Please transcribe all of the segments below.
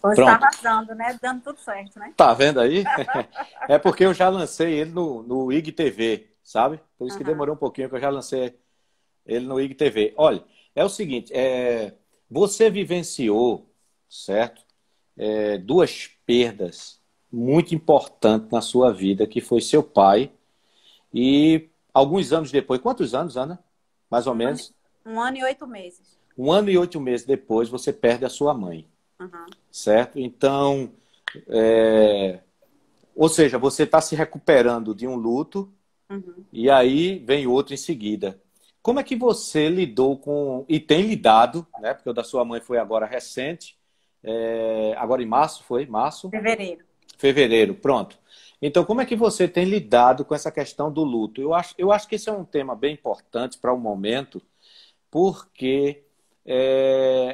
Hoje está Pronto. arrasando, né? Dando tudo certo, né? Tá vendo aí? É porque eu já lancei ele no IGTV, sabe? Por isso que Aham. demorou um pouquinho, que eu já lancei ele no IGTV. Olha, é o seguinte, você vivenciou, certo? Duas perdas muito importantes na sua vida, que foi seu pai e alguns anos depois, quantos anos, Ana? Mais ou Um ano, menos, um ano e 8 meses. 1 ano e 8 meses depois, você perde a sua mãe, Aham. certo? Então, ou seja, você está se recuperando de um luto Uhum. e aí vem outro em seguida. Como é que você lidou com, e tem lidado, né? Porque o da sua mãe foi agora recente, agora em março, foi? Março? Fevereiro. Fevereiro, pronto. Então, como é que você tem lidado com essa questão do luto? Eu acho que esse é um tema bem importante para o momento, porque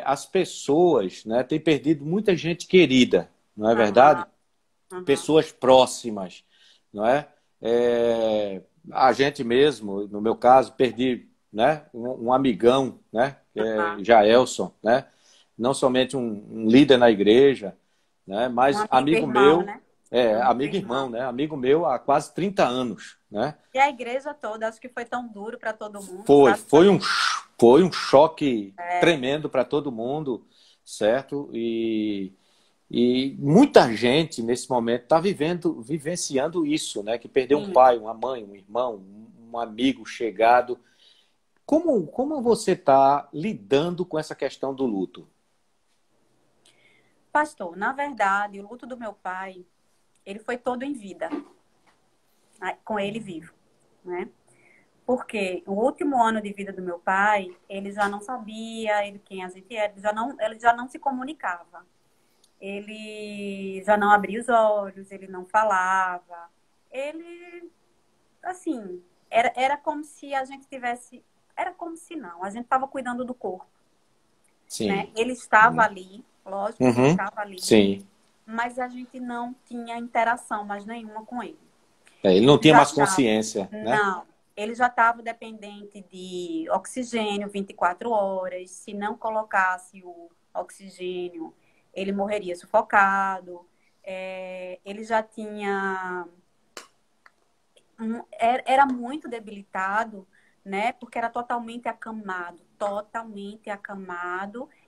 as pessoas, né, têm perdido muita gente querida, não é verdade? Aham. Aham. Pessoas próximas, não é? A gente mesmo, no meu caso, perdi, né, um amigão, né, que é Aham. Jaelson, né? Não somente um líder na igreja, né, Um mas amigo amigo irmão, meu, né? Amigo amigo irmão, irmão. né? Amigo meu há quase 30 anos, né? E a igreja toda, acho que foi tão duro para todo mundo, Foi, sabe? foi um, foi um choque É, tremendo para todo mundo, certo? E muita gente nesse momento está vivenciando isso, né? Que perdeu um sim. pai, uma mãe, um irmão, um amigo chegado. Como você está lidando com essa questão do luto? Pastor, na verdade, o luto do meu pai, ele foi todo em vida, né, com ele vivo, né? Porque o último ano de vida do meu pai, ele já não sabia quem a gente era, ele já não se comunicava. Ele já não abria os olhos, ele não falava. Ele, assim, era como se a gente tivesse. Era como se não, a gente estava cuidando do corpo, né? Sim. Ele estava ali, lógico que Uhum. estava ali, Sim. mas a gente não tinha interação mais nenhuma com ele. Ele não Ele tinha já mais estava, consciência, né? não, ele já estava dependente de oxigênio 24 horas. Se não colocasse o oxigênio, ele morreria sufocado. Ele já tinha, era muito debilitado, né? Porque era totalmente acamado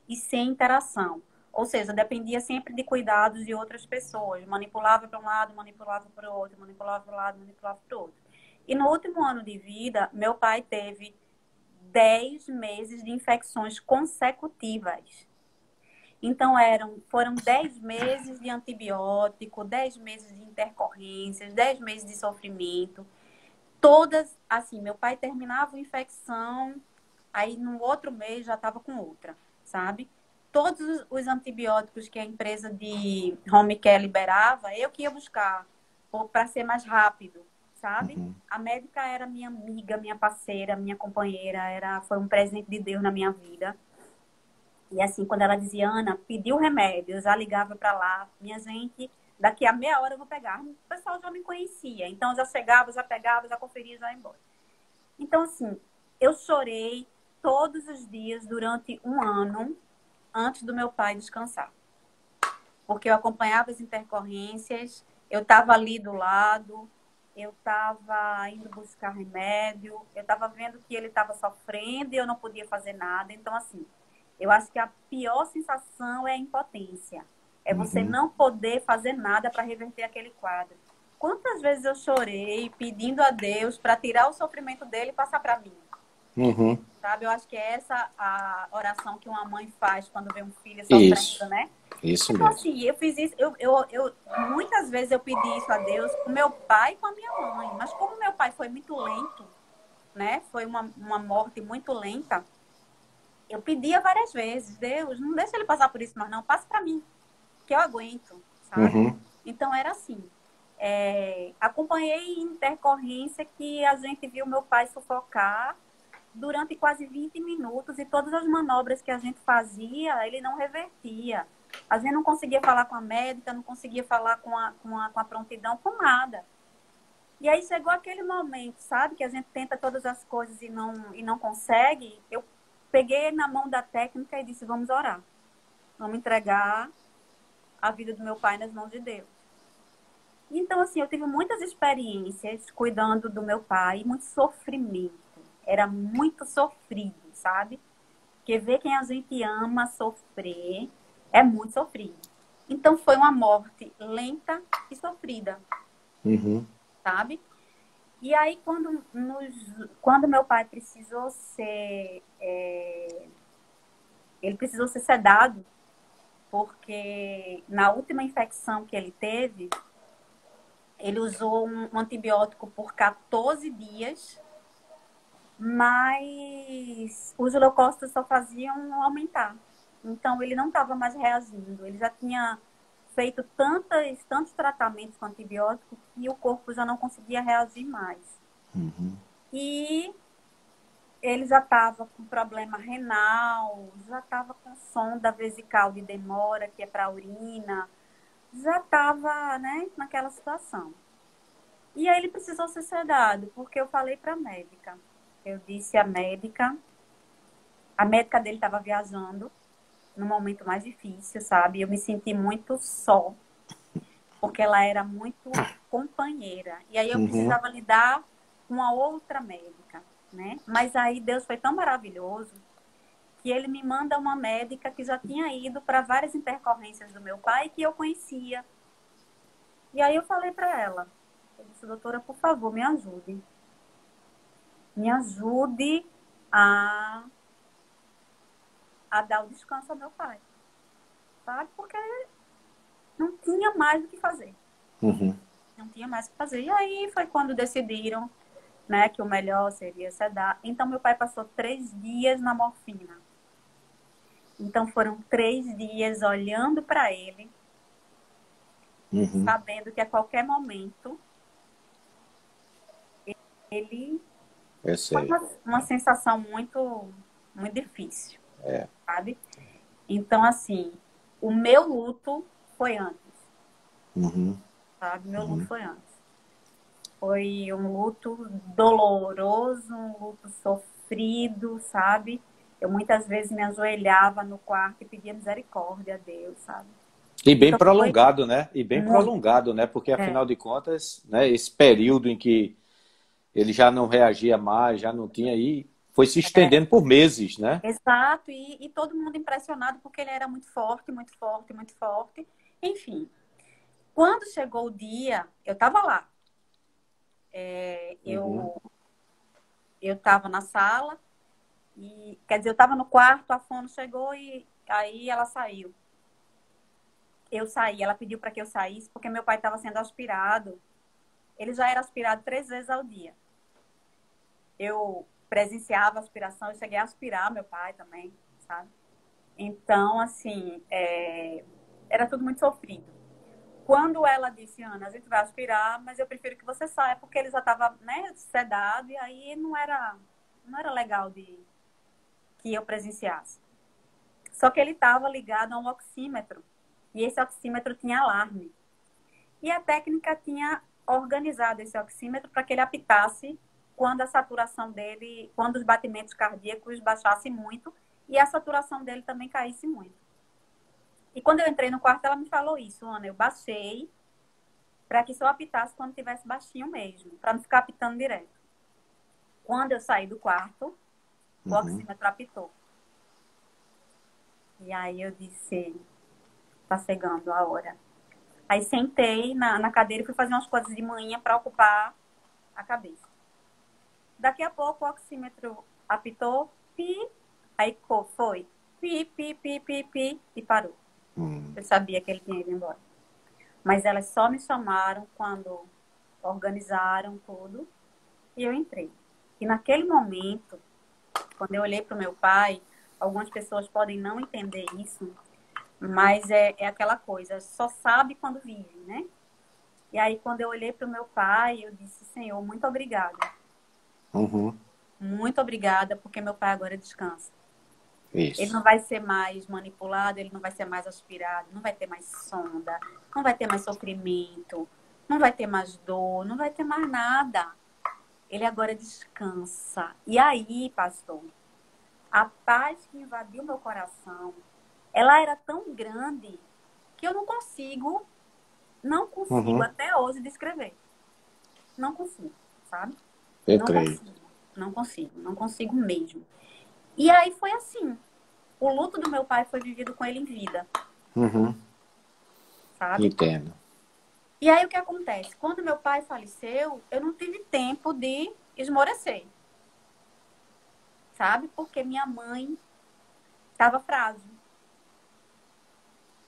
e sem interação. Ou seja, dependia sempre de cuidados de outras pessoas. Manipulava para um lado, manipulava para o outro, manipulava para um lado, manipulava para o outro. E no último ano de vida, meu pai teve 10 meses de infecções consecutivas. Então, foram 10 meses de antibiótico, 10 meses de intercorrências, 10 meses de sofrimento. Todas, assim, meu pai terminava a infecção, aí no outro mês já estava com outra, sabe? Todos os antibióticos que a empresa de home care liberava, eu que ia buscar, para ser mais rápido, sabe? Uhum. A médica era minha amiga, minha parceira, minha companheira, foi um presente de Deus na minha vida. E assim, quando ela dizia, Ana, pediu remédio, eu já ligava para lá, minha gente, daqui a meia hora eu vou pegar. O pessoal já me conhecia, então eu já chegava, já pegava, já conferia, já ia embora. Então, assim, eu chorei todos os dias durante um ano antes do meu pai descansar. Porque eu acompanhava as intercorrências, eu estava ali do lado, eu estava indo buscar remédio, eu estava vendo que ele estava sofrendo e eu não podia fazer nada. Então, assim, eu acho que a pior sensação é a impotência. É você Uhum. não poder fazer nada para reverter aquele quadro. Quantas vezes eu chorei pedindo a Deus para tirar o sofrimento dele e passar para mim? Uhum. Sabe? Eu acho que é essa a oração que uma mãe faz quando vê um filho Isso, sofrendo, né? isso Então, mesmo. assim, eu fiz isso, muitas vezes eu pedi isso a Deus com meu pai e com a minha mãe. Mas como meu pai foi muito lento, né? Foi uma morte muito lenta. Eu pedia várias vezes, Deus, não deixa ele passar por isso, mas não, passa para mim, que eu aguento, sabe? Uhum. Então era assim. Acompanhei intercorrência que a gente viu meu pai sufocar durante quase 20 minutos e todas as manobras que a gente fazia, ele não revertia. A gente não conseguia falar com a médica, não conseguia falar com a prontidão, com nada. E aí chegou aquele momento, sabe, que a gente tenta todas as coisas e não consegue. Eu peguei na mão da técnica e disse, vamos orar. Vamos entregar a vida do meu pai nas mãos de Deus. Então, assim, eu tive muitas experiências cuidando do meu pai, muito sofrimento. Era muito sofrido, sabe? Porque ver quem a gente ama sofrer é muito sofrido. Então, foi uma morte lenta e sofrida, Uhum. sabe? E aí, quando meu pai precisou ele precisou ser sedado, porque na última infecção que ele teve, ele usou um antibiótico por 14 dias, mas os leucócitos só faziam aumentar. Então, ele não estava mais reagindo. Ele já tinha feito tantos tratamentos com antibiótico que o corpo já não conseguia reagir mais. Uhum. E ele já estava com problema renal, já estava com sonda vesical de demora, que é para urina, já estava, né, naquela situação. E aí ele precisou ser sedado, porque eu falei para a médica. Eu disse à médica, a médica dele estava viajando no momento mais difícil, sabe? Eu me senti muito só, porque ela era muito companheira. E aí eu Uhum. precisava lidar com a outra médica, né? Mas aí Deus foi tão maravilhoso que ele me manda uma médica que já tinha ido para várias intercorrências do meu pai que eu conhecia. E aí eu falei para ela, eu disse, doutora, por favor, me ajude. Me ajude a, a dar o descanso ao meu pai, sabe? Porque não tinha mais o que fazer. Uhum. Não tinha mais o que fazer. E aí foi quando decidiram, né, que o melhor seria sedar. Então, meu pai passou 3 dias na morfina. Então, foram 3 dias olhando para ele, Uhum. sabendo que a qualquer momento ele... É Foi sério. uma sensação muito, muito difícil, É. sabe? Então, assim, o meu luto foi antes, Uhum. sabe? Meu luto Uhum. foi antes. Foi um luto doloroso, um luto sofrido, sabe? Eu muitas vezes me ajoelhava no quarto e pedia misericórdia a Deus, sabe? E bem Então foi prolongado, né? E bem muito. prolongado, né? Porque É, afinal de contas, né, esse período em que ele já não reagia mais, já não tinha aí, foi se estendendo por meses, né? exato, e todo mundo impressionado porque ele era muito forte, muito forte, muito forte. Enfim, quando chegou o dia, eu estava lá. É, Uhum. eu estava na sala, e quer dizer, eu estava no quarto, a Fono chegou e aí ela saiu. Eu saí, ela pediu para que eu saísse porque meu pai estava sendo aspirado. Ele já era aspirado 3 vezes ao dia. Eu presenciava a aspiração, eu cheguei a aspirar meu pai também, sabe? Então, assim, era tudo muito sofrido. Quando ela disse, Ana, a gente vai aspirar, mas eu prefiro que você saia, porque ele já estava, né, sedado, e aí não era legal que eu presenciasse. Só que ele estava ligado a um oxímetro, e esse oxímetro tinha alarme. E a técnica tinha organizado esse oxímetro para que ele apitasse quando a saturação dele, quando os batimentos cardíacos baixassem muito e a saturação dele também caísse muito. E quando eu entrei no quarto, ela me falou isso, Ana, eu baixei para que só apitasse quando tivesse baixinho mesmo, para não ficar apitando direto. Quando eu saí do quarto, o Uhum. oxímetro apitou. E aí eu disse, tá chegando a hora. Aí sentei na cadeira e fui fazer umas coisas de manhã para ocupar a cabeça. Daqui a pouco o oxímetro apitou, pi, aí foi, pi, pi, pi, pi, pi, e parou. Uhum. Eu sabia que ele tinha ido embora. Mas elas só me chamaram quando organizaram tudo e eu entrei. E naquele momento, quando eu olhei para o meu pai, algumas pessoas podem não entender isso, mas é aquela coisa, só sabe quando vive, né? E aí, quando eu olhei para o meu pai, eu disse, Senhor, muito obrigada. Uhum. Muito obrigada, porque meu pai agora descansa. Ele Isso. não vai ser mais manipulado, ele não vai ser mais aspirado, não vai ter mais sonda, não vai ter mais sofrimento, não vai ter mais dor, não vai ter mais nada. Ele agora descansa. E aí, pastor, a paz que invadiu meu coração, ela era tão grande que eu não consigo Uhum. até hoje descrever. Não consigo, sabe? Eu Não creio. consigo, não consigo mesmo. E aí foi assim, o luto do meu pai foi vivido com ele em vida, Uhum. sabe? Entendo. E aí o que acontece? Quando meu pai faleceu, eu não tive tempo de esmorecer, sabe? Porque minha mãe estava frágil.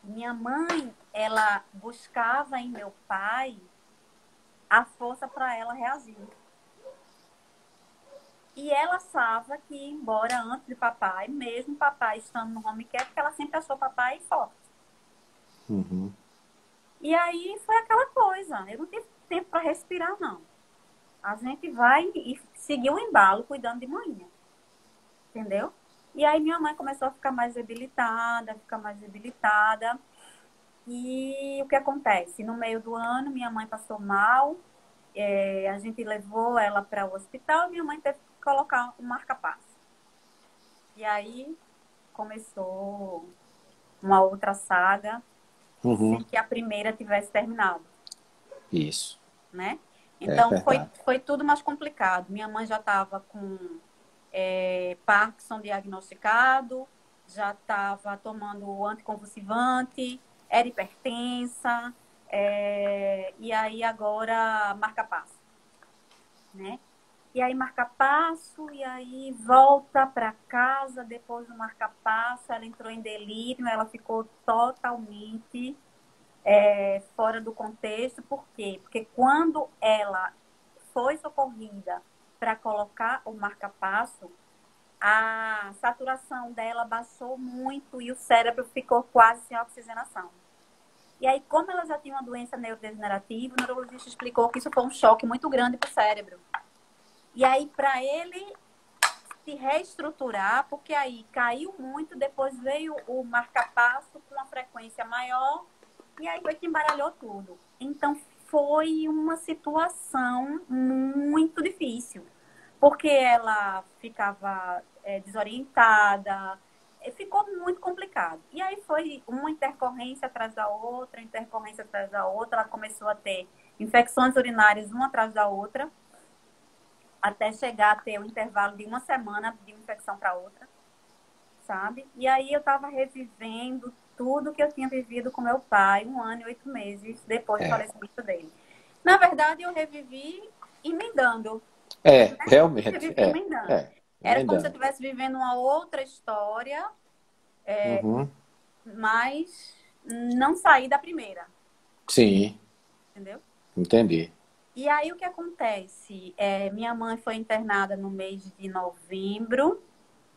Minha mãe, ela buscava em meu pai a força para ela reagir. E ela achava que, embora antes de papai, mesmo papai estando no home care, porque ela sempre achou papai forte. Uhum. E aí foi aquela coisa, eu não tive tempo para respirar, não. A gente vai e seguir o embalo cuidando de manhã, entendeu? E aí minha mãe começou a ficar mais debilitada, E o que acontece? No meio do ano, minha mãe passou mal, a gente levou ela para o hospital e minha mãe teve que colocar um marca-passo. E aí começou uma outra saga, Uhum. sem que a primeira tivesse terminado, Isso. né? É Então verdade. foi tudo mais complicado. Minha mãe já estava com Parkinson diagnosticado, já estava tomando anticonvulsivante, era hipertensa, e aí agora marca-passo, né? E aí marca-passo, e aí volta para casa, depois do marca-passo, ela entrou em delírio, ela ficou totalmente fora do contexto. Por quê? Porque quando ela foi socorrida para colocar o marca-passo, a saturação dela baixou muito e o cérebro ficou quase sem oxigenação. E aí, como ela já tinha uma doença neurodegenerativa, o neurologista explicou que isso foi um choque muito grande para o cérebro. E aí, para ele se reestruturar, porque aí caiu muito, depois veio o marca-passo com uma frequência maior, e aí foi que embaralhou tudo. Então, foi uma situação muito difícil, porque ela ficava desorientada, ficou muito complicado. E aí foi uma intercorrência atrás da outra, ela começou a ter infecções urinárias uma atrás da outra, até chegar a ter um intervalo de uma semana de uma infecção para outra, sabe? E aí eu estava revivendo tudo que eu tinha vivido com meu pai 1 ano e 8 meses depois do É. falecimento dele. Na verdade, eu revivi emendando, É, né? realmente. Revivi emendando. Era como se eu Emendando. estivesse vivendo uma outra história, Uhum. mas não saí da primeira, Sim, entendeu? entendi. E aí o que acontece? Minha mãe foi internada no mês de novembro,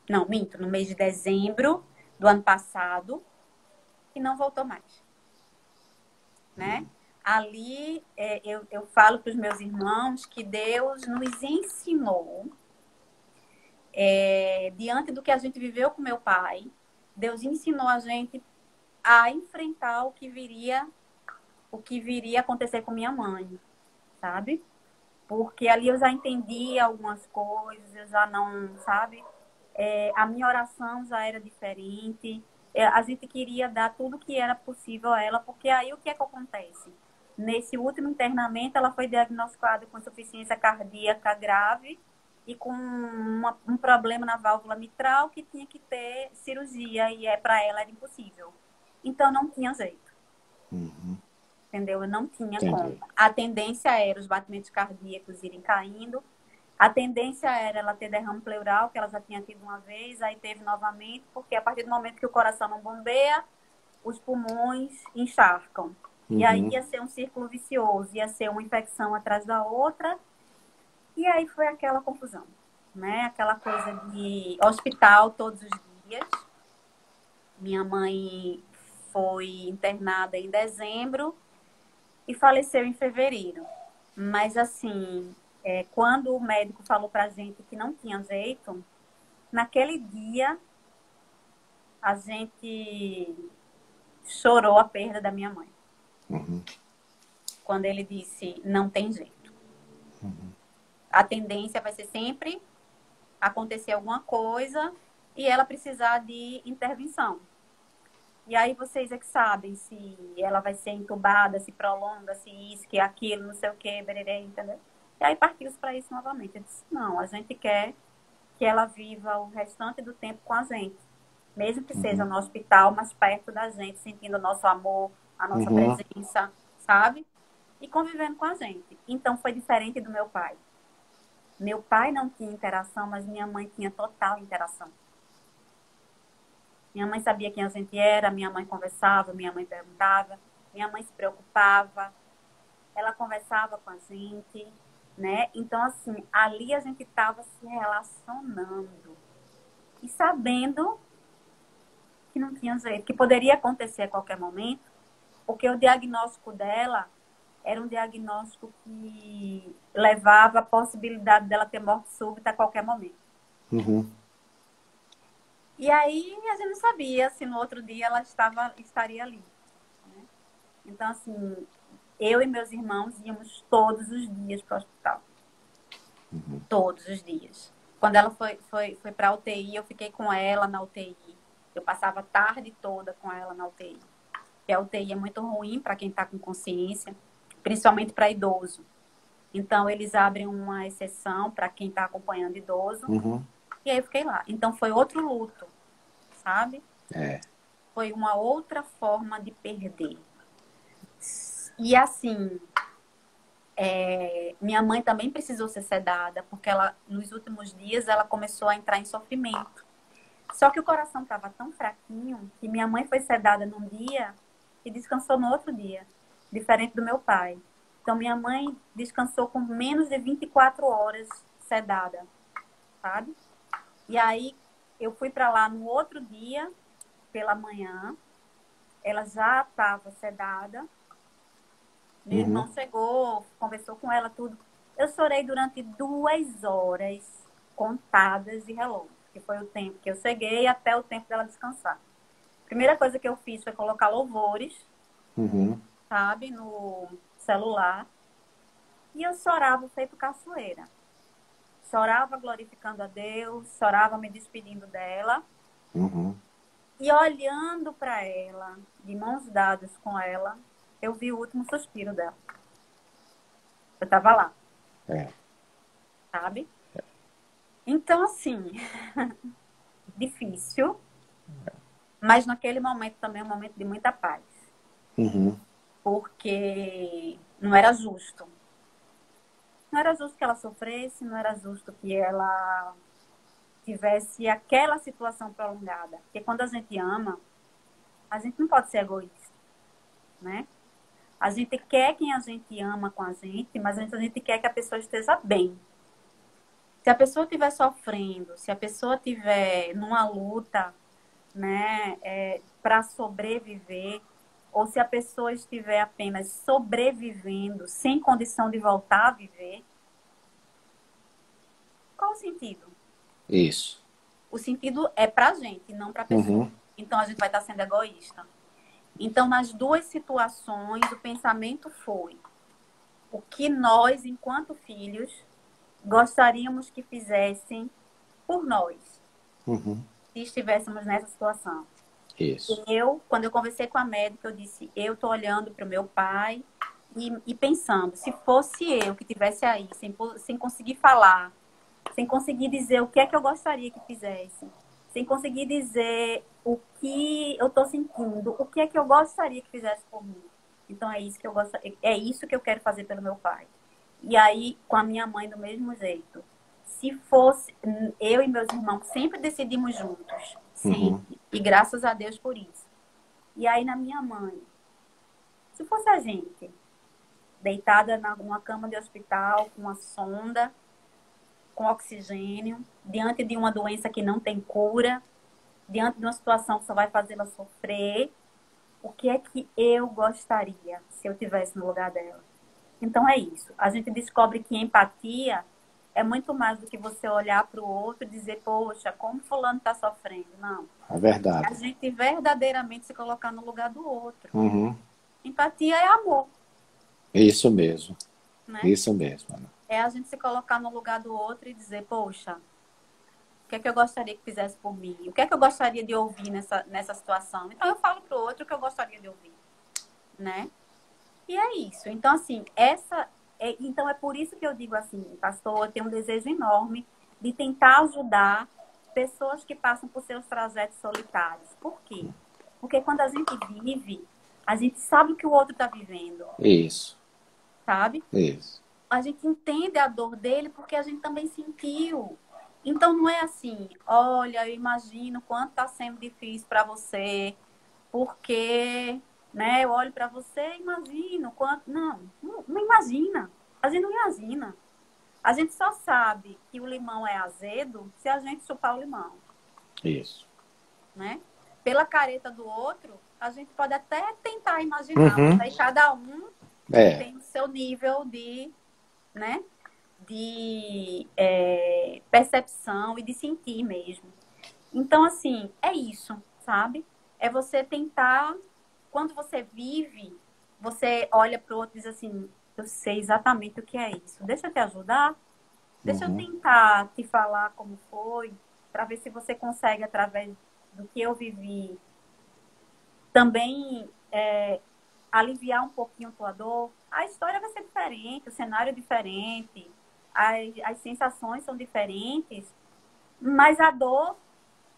não, minto, no mês de dezembro do ano passado e não voltou mais, né? Ali eu falo para os meus irmãos que Deus nos ensinou, diante do que a gente viveu com meu pai, Deus ensinou a gente a enfrentar o que viria a acontecer com minha mãe, sabe? Porque ali eu já entendi algumas coisas, eu já não, sabe? A minha oração já era diferente. A gente queria dar tudo que era possível a ela, porque aí o que é que acontece? Nesse último internamento, ela foi diagnosticada com insuficiência cardíaca grave e com um problema na válvula mitral que tinha que ter cirurgia e para ela era impossível. Então não tinha jeito, Uhum. entendeu? Eu não tinha como. Entendi. A tendência era os batimentos cardíacos irem caindo, a tendência era ela ter derrame pleural, que ela já tinha tido uma vez, aí teve novamente, porque a partir do momento que o coração não bombeia, os pulmões encharcam. E aí Uhum. ia ser um círculo vicioso, ia ser uma infecção atrás da outra, e aí foi aquela confusão, né? Aquela coisa de hospital todos os dias. Minha mãe foi internada em dezembro e faleceu em fevereiro. Mas assim, quando o médico falou pra gente que não tinha jeito, naquele dia, a gente chorou a perda da minha mãe. Uhum. Quando ele disse, não tem jeito. A tendência vai ser sempre acontecer alguma coisa e ela precisar de intervenção. E aí vocês é que sabem se ela vai ser entubada, se prolonga, se isso, que aquilo, não sei o que, bererê, entendeu? E aí partiu para isso novamente. Eu disse, não, a gente quer que ela viva o restante do tempo com a gente. Mesmo que seja Uhum. no hospital, mas perto da gente, sentindo o nosso amor, a nossa Uhum. presença, sabe? E convivendo com a gente. Então foi diferente do meu pai. Meu pai não tinha interação, mas minha mãe tinha total interação. Minha mãe sabia quem a gente era, minha mãe conversava, minha mãe perguntava, minha mãe se preocupava, ela conversava com a gente, né? Então, assim, ali a gente estava se relacionando e sabendo que não tinha jeito, que poderia acontecer a qualquer momento, porque o diagnóstico dela era um diagnóstico que levava a possibilidade dela ter morte súbita a qualquer momento. Uhum. E aí a gente não sabia se no outro dia ela estaria ali, né? Então, assim, eu e meus irmãos íamos todos os dias para o hospital. Todos os dias. Quando ela foi para a UTI, eu fiquei com ela na UTI. Eu passava a tarde toda com ela na UTI. Porque a UTI é muito ruim para quem está com consciência, principalmente para idoso. Então, eles abrem uma exceção para quem está acompanhando idoso. Uhum. E aí eu fiquei lá. Então, foi outro luto, sabe? É. Foi uma outra forma de perder. E assim, minha mãe também precisou ser sedada, porque ela, nos últimos dias, ela começou a entrar em sofrimento. Só que o coração estava tão fraquinho que minha mãe foi sedada num dia e descansou no outro dia, diferente do meu pai. Então, minha mãe descansou com menos de 24 horas sedada, sabe? E aí, eu fui para lá no outro dia, pela manhã, ela já estava sedada. Meu irmão Uhum. chegou, conversou com ela, tudo. Eu chorei durante 2 horas contadas de relógio, que foi o tempo que eu cheguei até o tempo dela descansar. Primeira coisa que eu fiz foi colocar louvores, Uhum. sabe, no celular. E eu chorava feito caçoeira. Chorava glorificando a Deus, chorava me despedindo dela. Uhum. E olhando para ela, de mãos dadas com ela, eu vi o último suspiro dela. Eu estava lá, É. sabe? Então, assim, difícil, mas naquele momento também é um momento de muita paz. Uhum. Porque não era justo. Não era justo que ela sofresse, não era justo que ela tivesse aquela situação prolongada. Porque quando a gente ama, a gente não pode ser egoísta, né? A gente quer quem a gente ama com a gente, mas a gente quer que a pessoa esteja bem. Se a pessoa estiver sofrendo, se a pessoa estiver numa luta, né, para sobreviver, ou se a pessoa estiver apenas sobrevivendo, sem condição de voltar a viver, qual o sentido? Isso. O sentido é para a gente, não para a pessoa. Uhum. Então a gente vai estar sendo egoísta. Então, nas duas situações, o pensamento foi o que nós, enquanto filhos, gostaríamos que fizessem por nós, Uhum. se estivéssemos nessa situação. Isso. Quando eu conversei com a médica, eu disse, eu estou olhando para o meu pai e pensando, se fosse eu que estivesse aí, sem conseguir falar, sem conseguir dizer o que é que eu gostaria que fizesse, sem conseguir dizer o que eu estou sentindo, o que é que eu gostaria que fizesse por mim. Então é isso que eu gosto, é isso que eu quero fazer pelo meu pai. E aí, com a minha mãe do mesmo jeito. Se fosse, eu e meus irmãos sempre decidimos juntos, Uhum. sempre. E graças a Deus por isso. E aí, na minha mãe, se fosse a gente, deitada numa cama de hospital, com uma sonda, com oxigênio, diante de uma doença que não tem cura, diante de uma situação que só vai fazê-la sofrer, o que é que eu gostaria se eu tivesse no lugar dela? Então é isso. A gente descobre que empatia é muito mais do que você olhar para o outro e dizer, poxa, como fulano está sofrendo. Não. É É a verdade. gente verdadeiramente se colocar no lugar do outro. Uhum. Empatia é amor, Isso mesmo. né? Isso mesmo, Ana. É a gente se colocar no lugar do outro e dizer, poxa, o que é que eu gostaria que fizesse por mim? O que é que eu gostaria de ouvir nessa situação? Então eu falo para outro que eu gostaria de ouvir, né? E é isso. Então, assim, então é por isso que eu digo assim, pastor, eu tenho um desejo enorme de tentar ajudar pessoas que passam por seus trajetos solitários. Por quê? Porque quando a gente vive, a gente sabe o que o outro está vivendo, Isso, sabe? isso. A gente entende a dor dele porque a gente também sentiu. Então não é assim, olha, eu imagino quanto está sendo difícil para você, porque, né, eu olho para você e imagino quanto. Não imagina. A gente não imagina. A gente só sabe que o limão é azedo se a gente chupar o limão, Isso. né? Pela careta do outro, a gente pode até tentar imaginar, Uhum. mas aí cada um É, tem o seu nível de, né, percepção e de sentir mesmo. Então, assim, é isso, sabe? É você tentar, quando você vive, você olha para o outro e diz assim, eu sei exatamente o que é isso. Deixa eu te ajudar, deixa eu uhum. tentar te falar como foi, para ver se você consegue, através do que eu vivi, também aliviar um pouquinho a tua dor. A história vai ser diferente, o cenário é diferente, as sensações são diferentes, mas a dor,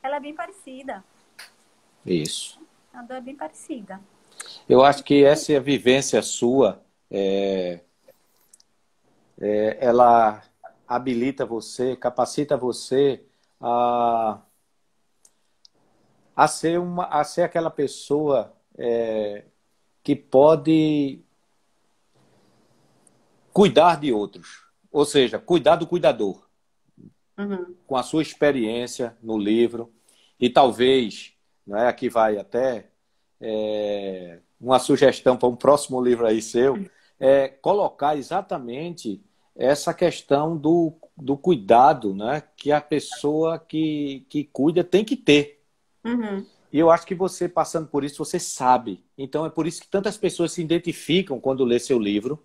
ela é bem parecida. Isso. A dor é bem parecida. Eu acho que essa vivência sua, ela habilita você, capacita você a, a ser aquela pessoa que pode cuidar de outros. Ou seja, cuidar do cuidador. Uhum. Com a sua experiência no livro. E talvez, não é, aqui vai até uma sugestão para um próximo livro aí seu, colocar exatamente essa questão do cuidado, né, que a pessoa que cuida tem que ter. Uhum. E eu acho que você, passando por isso, você sabe. Então é por isso que tantas pessoas se identificam quando lê seu livro,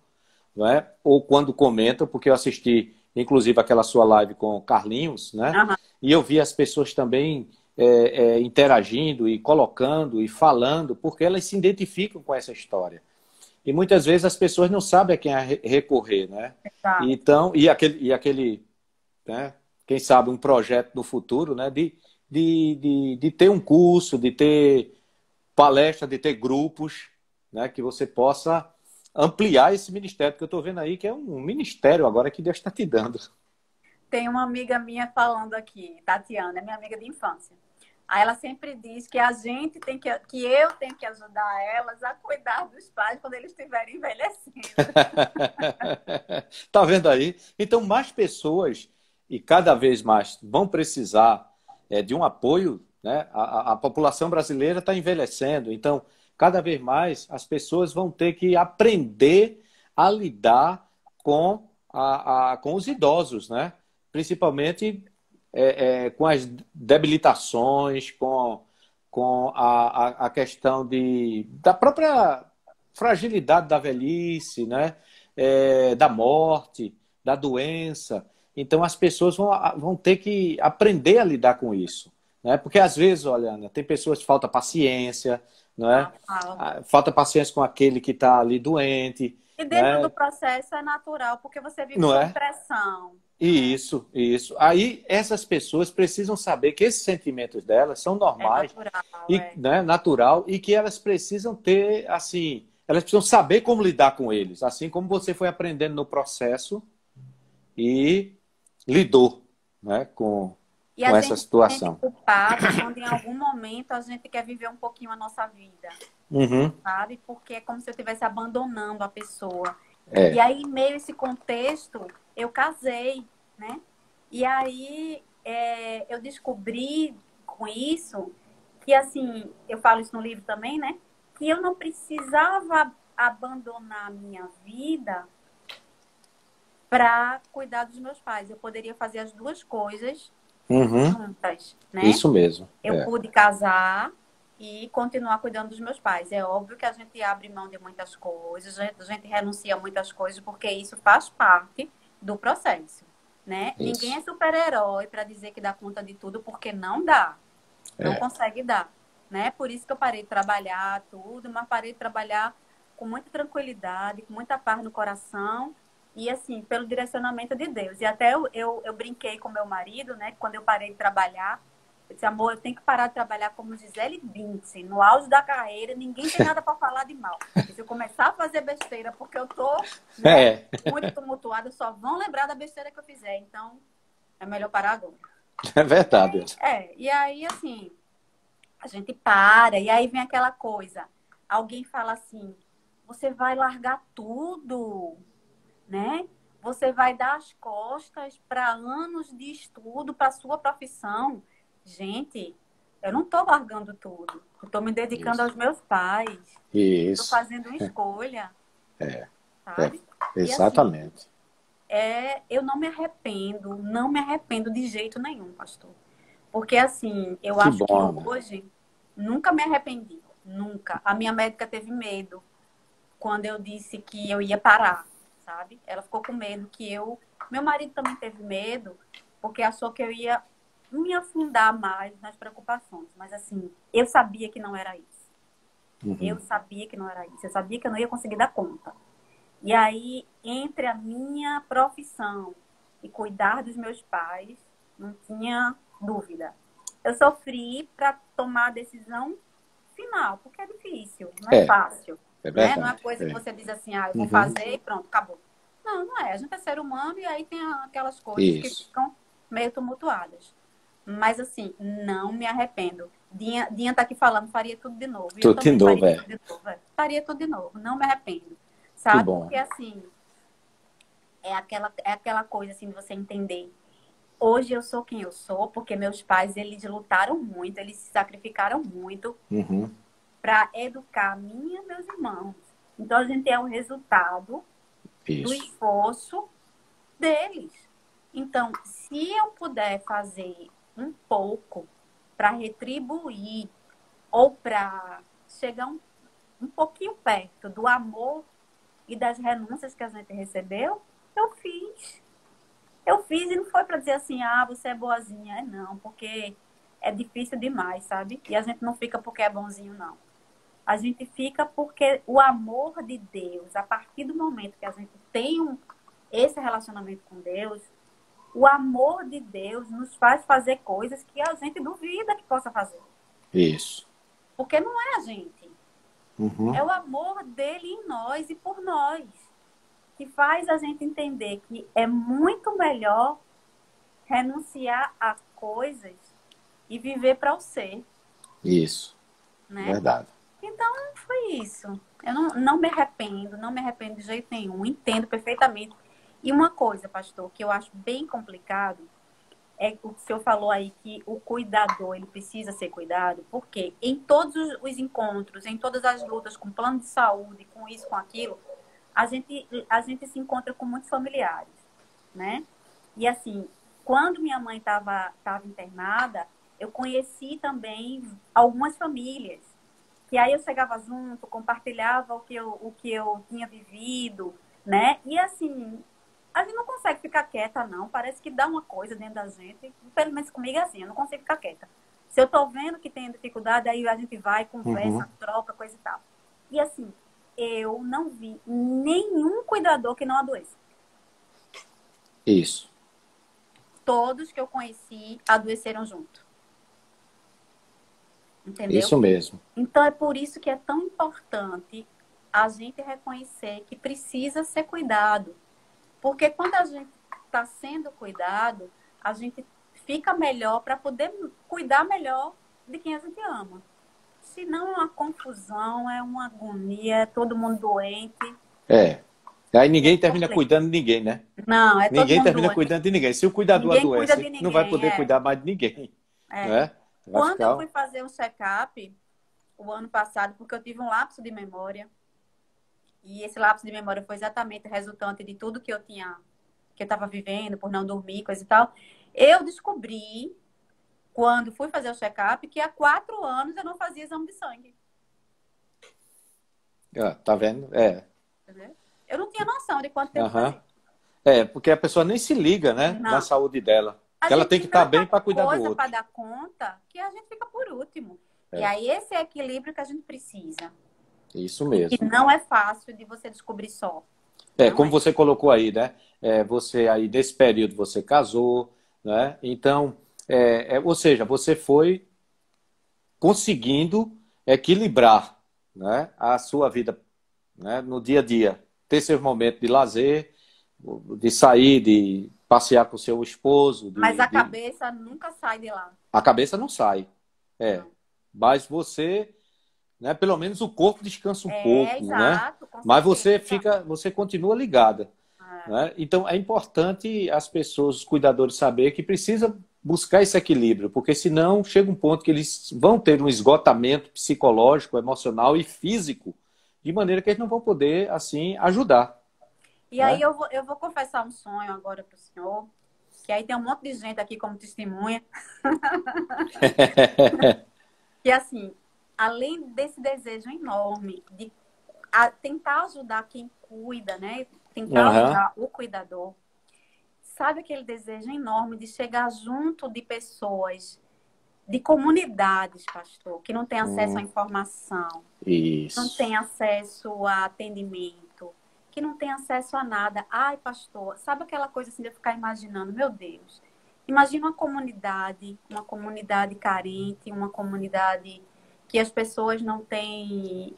não é? Ou quando comentam, porque eu assisti, inclusive, aquela sua live com o Carlinhos, né? Uhum. E eu vi as pessoas também interagindo e colocando e falando, porque elas se identificam com essa história. E muitas vezes as pessoas não sabem a quem recorrer, né? Exato. Então, e aquele, né? Quem sabe um projeto no futuro, né? De ter um curso, de ter palestra, de ter grupos, né? Que você possa ampliar esse ministério, que eu estou vendo aí que é um ministério agora que Deus está te dando. Tem uma amiga minha falando aqui, Tatiana, é minha amiga de infância. Aí ela sempre diz que a gente tem que eu tenho que ajudar elas a cuidar dos pais quando eles estiverem envelhecendo. Tá vendo aí? Então, mais pessoas e cada vez mais vão precisar de um apoio, né? A população brasileira está envelhecendo, então, cada vez mais as pessoas vão ter que aprender a lidar com, com os idosos, né? Principalmente com as debilitações, com a questão da própria fragilidade da velhice, né? Da morte, da doença. Então as pessoas vão ter que aprender a lidar com isso. Né? Porque às vezes, olha, Ana, tem pessoas que falta paciência, não é? Falta. Falta paciência com aquele que está ali doente, E dentro do né? processo é natural, porque você vive Não sob é? pressão, né? Isso, isso. Aí essas pessoas precisam saber que esses sentimentos delas são É normais natural, e, é. né, natural, e que elas precisam ter, assim, elas precisam saber como lidar com eles, assim como você foi aprendendo no processo e lidou, né, E a com essa gente se sente situação. culpado quando em algum momento a gente quer viver um pouquinho a nossa vida, Uhum. sabe? Porque é como se eu estivesse abandonando a pessoa. E É, aí, em meio a esse contexto, eu casei, né? E aí, eu descobri com isso que, assim, eu falo isso no livro também, né? Que eu não precisava abandonar a minha vida para cuidar dos meus pais. Eu poderia fazer as duas coisas uhum. juntas, né? Isso mesmo. Eu pude casar e continuar cuidando dos meus pais. É óbvio que a gente abre mão de muitas coisas, a gente renuncia a muitas coisas, porque isso faz parte do processo, né? Ninguém Isso. é super-herói para dizer que dá conta de tudo, porque não dá. Não É. consegue dar. né? Por isso que eu parei de trabalhar tudo, mas parei de trabalhar com muita tranquilidade, com muita paz no coração e, assim, pelo direcionamento de Deus. E até eu brinquei com meu marido, né? Quando eu parei de trabalhar, eu disse, amor, eu tenho que parar de trabalhar como Gisele Bündchen, no auge da carreira, ninguém tem nada para falar de mal. E se eu começar a fazer besteira porque eu tô, né, É, muito tumultuada, só vão lembrar da besteira que eu fizer. Então, é melhor parar agora. é verdade. E aí, assim, a gente para, e aí vem aquela coisa. Alguém fala assim, você vai largar tudo, né? Você vai dar as costas para anos de estudo, para sua profissão. Gente, eu não estou largando tudo. Eu estou me dedicando Isso. aos meus pais. Estou Isso. fazendo uma escolha, É, é, sabe? E assim, exatamente. eu não me arrependo de jeito nenhum, pastor. Porque assim, eu Que acho que bom, né? hoje nunca me arrependi, nunca. A minha médica teve medo quando eu disse que eu ia parar, sabe? Ela ficou com medo que eu. Meu marido também teve medo, porque achou que eu ia me afundar mais nas preocupações. Mas assim, eu sabia que não era isso. Uhum. Eu sabia que não era isso. Eu sabia que eu não ia conseguir dar conta. E aí, entre a minha profissão e cuidar dos meus pais, não tinha dúvida. Eu sofri para tomar a decisão final, porque é difícil, não é É, fácil, é né? Não é uma verdade. coisa que É. você diz assim, ah, eu vou Uhum. fazer e pronto, acabou. Não, não é. A gente é ser humano e aí tem aquelas coisas que Isso. ficam meio tumultuadas. Mas assim, não me arrependo. Dinha tá aqui falando, faria tudo de novo. E eu Tudo de também novo, faria é. tudo de novo. Faria tudo de novo, não me arrependo. Que Sabe? bom. Porque assim, é aquela coisa assim de você entender. Hoje eu sou quem eu sou, porque meus pais, eles lutaram muito, eles se sacrificaram muito Uhum. para educar a mim e meus irmãos. Então a gente é o resultado do Isso. esforço deles. Então, se eu puder fazer um pouco para retribuir ou para chegar um pouquinho perto do amor e das renúncias que a gente recebeu, eu fiz. Eu fiz e não foi para dizer assim, ah, você é boazinha. É não, porque é difícil demais, sabe? E a gente não fica porque é bonzinho, não. A gente fica porque o amor de Deus, a partir do momento que a gente tem esse relacionamento com Deus, o amor de Deus nos faz fazer coisas que a gente duvida que possa fazer. Isso. Porque não é a gente. Uhum. É o amor dele em nós e por nós que faz a gente entender que é muito melhor renunciar a coisas e viver para o ser, Isso. né? Verdade. Então, foi isso. Eu não me arrependo, não me arrependo de jeito nenhum, entendo perfeitamente. E uma coisa, pastor, que eu acho bem complicado, é o que o senhor falou aí, que o cuidador, ele precisa ser cuidado, porque em todos os encontros, em todas as lutas com plano de saúde, com isso, com aquilo, a gente se encontra com muitos familiares, né? E assim, quando minha mãe estava internada, eu conheci também algumas famílias. Que aí eu chegava junto, compartilhava o que eu tinha vivido, né? E assim, a gente não consegue ficar quieta, não. Parece que dá uma coisa dentro da gente. Pelo menos comigo é assim, eu não consigo ficar quieta. Se eu tô vendo que tem dificuldade, aí a gente vai, Uhum. conversa, troca, coisa e tal. E assim, eu não vi nenhum cuidador que não adoeça. Isso. Todos que eu conheci adoeceram junto. Entendeu? Isso mesmo. Então é por isso que é tão importante a gente reconhecer que precisa ser cuidado. Porque quando a gente está sendo cuidado, a gente fica melhor para poder cuidar melhor de quem a gente ama. Senão é uma confusão, é uma agonia, é todo mundo doente. É. Aí E é ninguém termina complicado. cuidando de ninguém, né? Não, é todo Ninguém mundo termina doente. cuidando de ninguém. Se o cuidador Ninguém cuida adoece, de não vai ninguém. poder cuidar mais de ninguém, É. né? Vai Quando eu ficar. fui fazer um check-up o ano passado, porque eu tive um lapso de memória, e esse lapso de memória foi exatamente resultante de tudo que eu estava vivendo, por não dormir, coisa e tal. Eu descobri, quando fui fazer o check-up, que há 4 anos eu não fazia exame de sangue. Ah, tá vendo? É. Entendeu? Eu não tinha noção de quanto tempo Aham. fazia. É, porque a pessoa nem se liga, né, na Não. saúde dela. A Que ela gente tem que tem estar tanta bem para cuidar do coisa para outro. dar conta que a gente fica por último. E aí esse é o equilíbrio que a gente precisa. Isso E que mesmo. não é fácil de você descobrir só. É, Não como é. você colocou aí, né? Você aí, nesse período, você casou, né? Então, ou seja, você foi conseguindo equilibrar, né, a sua vida, né, no dia a dia. Ter seus momentos de lazer, de sair, de passear com o seu esposo, Mas a cabeça nunca sai de lá. a cabeça não sai. É. Não. Mas você, né, pelo menos o corpo descansa um É, pouco, né? exato, com Mas certeza. você continua ligada, É. né? Então é importante as pessoas, os cuidadores, saber que precisa buscar esse equilíbrio, porque senão chega um ponto que eles vão ter um esgotamento psicológico, emocional e físico, de maneira que eles não vão poder assim ajudar, E aí né? eu vou confessar um sonho agora para o senhor, que aí tem um monte de gente aqui como testemunha, que assim, além desse desejo enorme de tentar ajudar quem cuida, né? Tentar Aham. ajudar o cuidador, sabe aquele desejo enorme de chegar junto de pessoas, de comunidades, pastor, que não tem acesso à informação, não Isso. tem acesso a atendimento, que não tem acesso a nada. Ai, pastor, sabe aquela coisa assim de eu ficar imaginando, meu Deus, imagina uma comunidade carente, uma comunidade que as pessoas não têm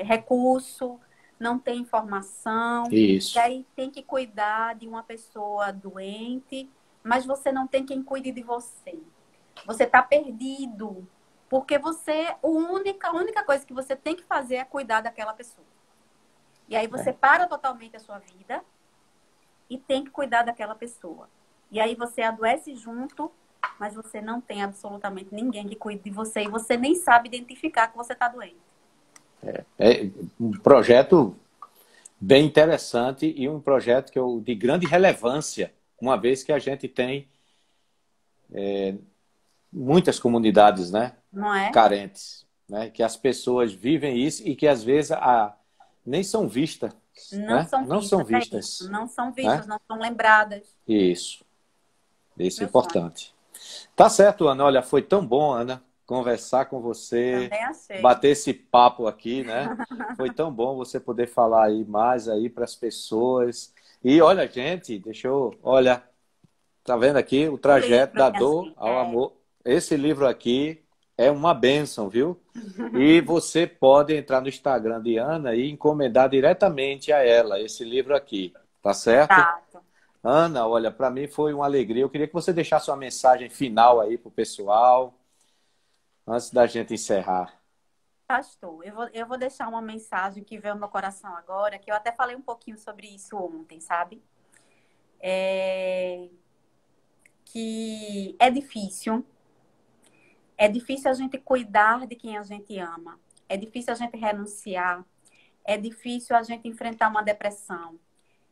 recurso, não têm informação, e Isso. aí tem que cuidar de uma pessoa doente, mas você não tem quem cuide de você. Você está perdido. Porque a única coisa que você tem que fazer é cuidar daquela pessoa. E aí você para totalmente a sua vida e tem que cuidar daquela pessoa. E aí você adoece junto, mas você não tem absolutamente ninguém que cuide de você e você nem sabe identificar que você está doente. É um projeto bem interessante e um projeto de grande relevância, uma vez que a gente tem muitas comunidades, né, Não é? carentes, né, que as pessoas vivem isso e que às vezes nem são vistas, Não né? são Não são vistas, é isso. vistas, Não são né? vistas, não são lembradas. Isso é Meu sonho. importante. Tá certo, Ana. Olha, foi tão bom, Ana, conversar com você, Também achei. bater esse papo aqui, né? Foi tão bom você poder falar aí mais aí para as pessoas. E olha, gente, olha, tá vendo aqui o O trajeto livro, da minha dor gente. ao amor. Esse livro aqui é uma bênção, viu? E você pode entrar no Instagram de Ana e encomendar diretamente a ela esse livro aqui, tá certo? Exato. Ana, olha, para mim foi uma alegria. Eu queria que você deixasse uma mensagem final aí pro pessoal, antes da gente encerrar. Pastor, eu vou deixar uma mensagem que veio no meu coração agora, que eu até falei um pouquinho sobre isso ontem, sabe? É, que é difícil a gente cuidar de quem a gente ama, é difícil a gente renunciar, é difícil a gente enfrentar uma depressão,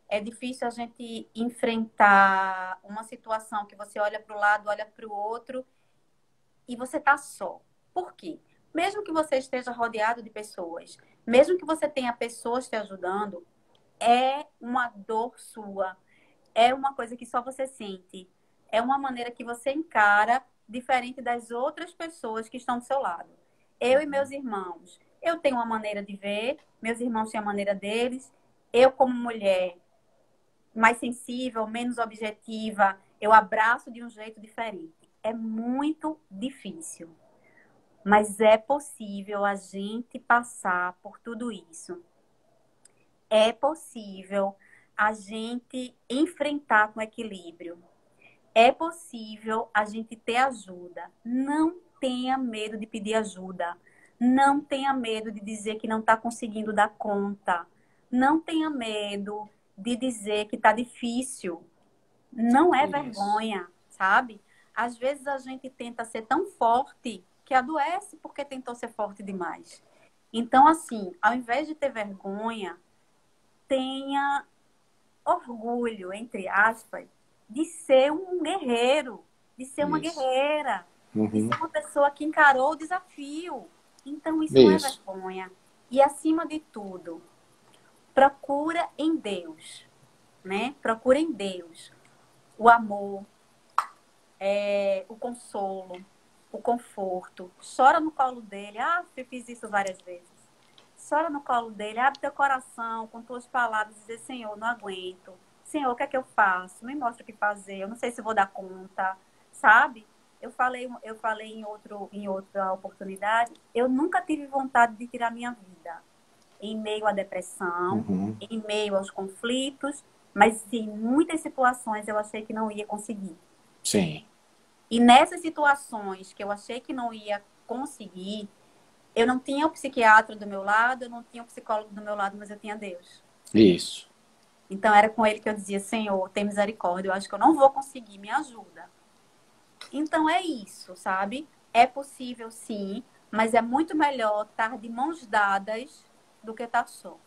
é difícil a gente enfrentar uma situação que você olha para o lado, olha para o outro e você tá só. Por quê? Mesmo que você esteja rodeado de pessoas, mesmo que você tenha pessoas te ajudando, é uma dor sua, é uma coisa que só você sente, é uma maneira que você encara diferente das outras pessoas que estão do seu lado. Eu e meus irmãos, eu tenho uma maneira de ver, meus irmãos têm a maneira deles, eu como mulher mais sensível, menos objetiva, eu abraço de um jeito diferente. É muito difícil. Mas é possível a gente passar por tudo isso. É possível a gente enfrentar com equilíbrio. É possível a gente ter ajuda. Não tenha medo de pedir ajuda. Não tenha medo de dizer que não está conseguindo dar conta. Não tenha medo de dizer que está difícil. Não é Isso. vergonha, sabe? Às vezes a gente tenta ser tão forte que adoece porque tentou ser forte demais. Então, assim, ao invés de ter vergonha, tenha orgulho, entre aspas, de ser um guerreiro, de ser uma Isso. guerreira, de Uhum. ser uma pessoa que encarou o desafio. Então, isso não é Isso. vergonha. E, acima de tudo, procura em Deus, né? Procura em Deus o amor, o consolo, o conforto, chora no colo dele. Ah, eu fiz isso várias vezes. Chora no colo dele, abre teu coração com tuas palavras e dizer, Senhor, não aguento. Senhor, o que é que eu faço? Me mostra o que fazer. Eu não sei se vou dar conta, sabe? Eu falei em outra oportunidade, eu nunca tive vontade de tirar minha vida em meio à depressão, Uhum. em meio aos conflitos, mas em muitas situações eu achei que não ia conseguir. Sim. E nessas situações que eu achei que não ia conseguir, eu não tinha o psiquiatra do meu lado, eu não tinha o psicólogo do meu lado, mas eu tinha Deus. Isso. Então era com ele que eu dizia, Senhor, tem misericórdia, eu acho que eu não vou conseguir, me ajuda. Então é isso, sabe? É possível sim, mas é muito melhor estar de mãos dadas do que estar só.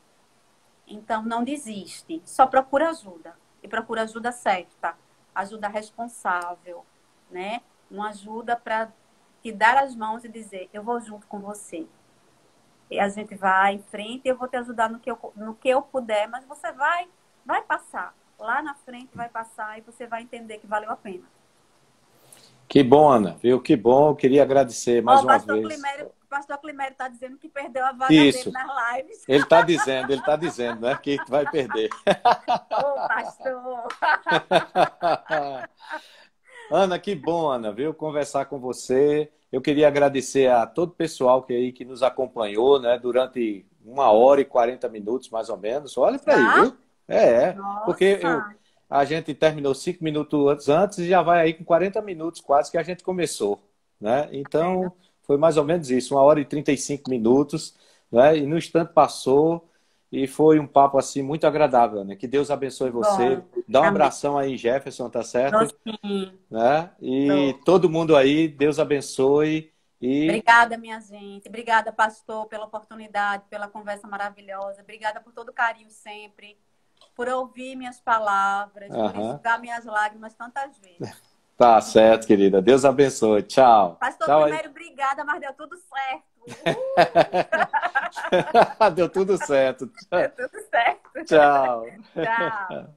Então não desiste, só procura ajuda. E procura ajuda certa, ajuda responsável, né? Uma ajuda para te dar as mãos e dizer, eu vou junto com você. E a gente vai em frente, eu vou te ajudar no que eu puder, mas você vai passar. Lá na frente vai passar e você vai entender que valeu a pena. Que bom, Ana, viu? Que bom. Eu queria agradecer Ó, mais uma vez. O pastor Climério está dizendo que perdeu a vaga dele Isso. nas lives. Ele está dizendo, né, que vai perder. Ô, pastor! Ana, que bom, Ana, viu? Conversar com você. Eu queria agradecer a todo o pessoal que nos acompanhou, né, durante 1 hora e 40 minutos, mais ou menos. Olha para aí, Já? viu? Porque Nossa! a gente terminou 5 minutos antes e já vai aí com 40 minutos quase que a gente começou, né? É, não. Então, foi mais ou menos isso, 1 hora e 35 minutos, né? E no instante passou e foi um papo assim muito agradável, né? Que Deus abençoe Que você. bom. Dá um Amém. abração aí, Jefferson, tá Tô certo? sim. Né? E Tô. todo mundo aí, Deus abençoe e Obrigada, minha gente. Obrigada, pastor, pela oportunidade, pela conversa maravilhosa. Obrigada por todo o carinho sempre, por ouvir minhas palavras, por aham. enxugar minhas lágrimas tantas vezes. Tá certo, querida. Deus abençoe. Tchau. Pastor Tchau aí. Climério, obrigada, mas deu tudo certo. Deu tudo certo. Deu tudo certo. Tchau. Tchau.